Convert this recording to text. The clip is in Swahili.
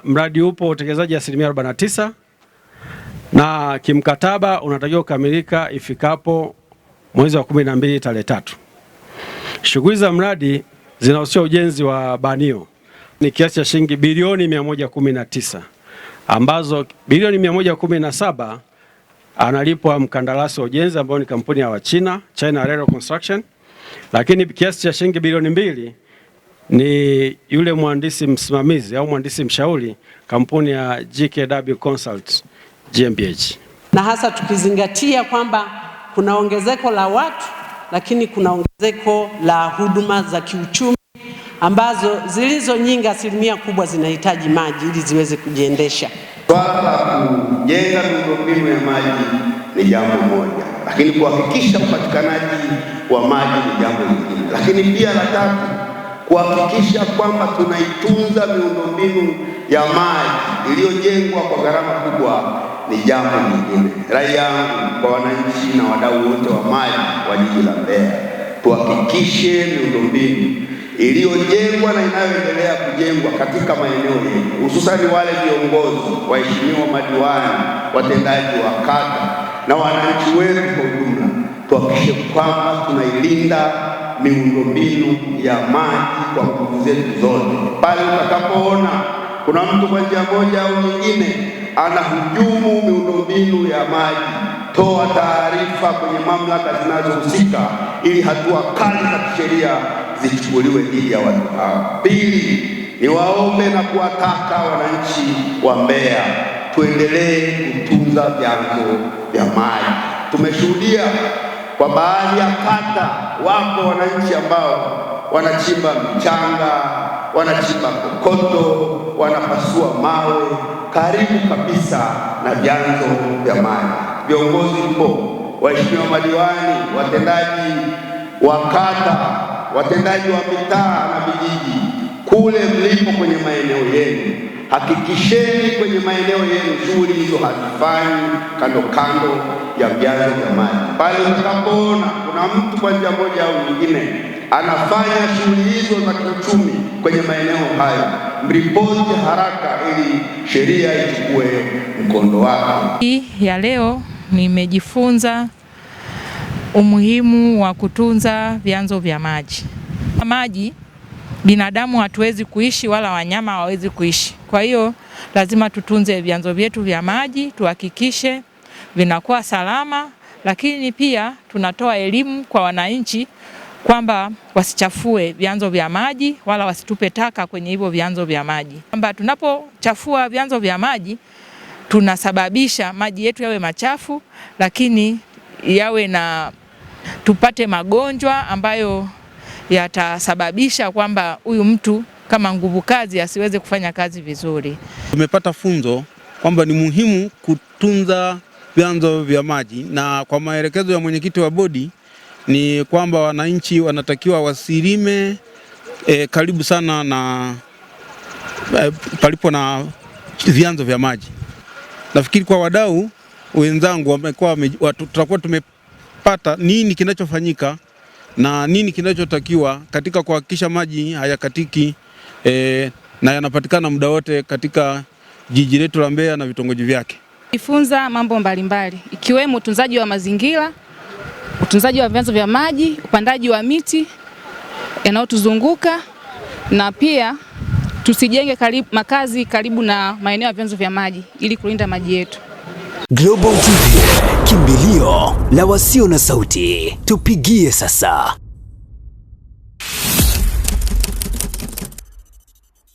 Mradi upo utekelezaji asilimia 49 na kimkataba unatakiwa kukamilika ifikapo mwezi wa 12 tarehe 3. Shughuli za mradi zinahusisha ujenzi wa banio ni kiasi cha shilingi bilioni 119 ambazo bilioni 117 analipwa mkandarasi wa ujenzi ambao ni kampuni ya Wachina China Railway Construction, lakini kiasi cha shilingi bilioni 2 ni yule mhandisi msimamizi au mhandisi mshauri kampuni ya GKW Consult GmbH. Na hasa tukizingatia kwamba kuna ongezeko la watu lakini kuna ongezeko la huduma za kiuchumi ambazo zilizo nyingi, asilimia kubwa zinahitaji maji ili ziweze kujiendesha. Swala la kujenga miundombinu ya maji ni jambo moja, lakini kuhakikisha upatikanaji wa maji ni jambo lingine, lakini pia la tatu kuhakikisha kwamba tunaitunza miundombinu ya maji iliyojengwa kwa gharama kubwa ni jambo lingine. Rai yangu kwa wananchi na wadau wote wa maji wa jiji la Mbeya, tuhakikishe miundombinu iliyojengwa na inayoendelea kujengwa katika maeneo yetu, hususani wale viongozi, waheshimiwa madiwani, watendaji wa kata na wananchi wetu kwa ujumla, tuhakikishe kwamba tunailinda miundombinu ya maji kwa nguvu zetu zote. Pale utakapoona kuna mtu kwa njia moja au nyingine anahujumu miundombinu ya maji, toa taarifa kwenye mamlaka zinazohusika ili hatua kali za kisheria zichukuliwe dhidi ya watu hao. Pili, niwaombe na kuwataka wananchi wa Mbeya tuendelee kutunza vyanzo vya maji. Tumeshuhudia kwa baadhi ya kata wapo wananchi ambao wanachimba mchanga, wanachimba kokoto, wanapasua mawe karibu kabisa na vyanzo vya maji. Viongozi mpo, waheshimiwa madiwani, watendaji wa kata, watendaji wa mitaa na vijiji, kule mlipo kwenye maeneo yenu, hakikisheni kwenye maeneo yenu shughuli hizo hazifanyi kando kando ya vyanzo vya maji. Pale utakapoona kuna mtu kwa njia moja au nyingine anafanya shughuli hizo za kiuchumi kwenye maeneo hayo, mripoti haraka ili sheria ichukue mkondo wake. Hii ya leo nimejifunza umuhimu wa kutunza vyanzo vya maji. Maji binadamu hatuwezi kuishi wala wanyama hawawezi kuishi. Kwa hiyo lazima tutunze vyanzo vyetu vya maji, tuhakikishe vinakuwa salama, lakini pia tunatoa elimu kwa wananchi kwamba wasichafue vyanzo vya maji wala wasitupe taka kwenye hivyo vyanzo vya maji. Kwamba tunapochafua vyanzo vya maji tunasababisha maji yetu yawe machafu, lakini yawe na tupate magonjwa ambayo yatasababisha kwamba huyu mtu kama nguvu kazi asiweze kufanya kazi vizuri. Tumepata funzo kwamba ni muhimu kutunza vyanzo vya maji, na kwa maelekezo ya mwenyekiti wa bodi ni kwamba wananchi wanatakiwa wasilime karibu sana na palipo na vyanzo vya maji. Nafikiri kwa wadau wenzangu tutakuwa tumepata nini kinachofanyika na nini kinachotakiwa katika kuhakikisha maji hayakatiki na yanapatikana muda wote katika jiji letu la Mbeya na vitongoji vyake. Jifunza mambo mbalimbali ikiwemo utunzaji wa mazingira, utunzaji wa vyanzo vya maji, upandaji wa miti yanayotuzunguka, na pia tusijenge makazi karibu na maeneo ya vyanzo vya maji ili kulinda maji yetu. Global TV, kimbilio la wasio na sauti. Tupigie sasa.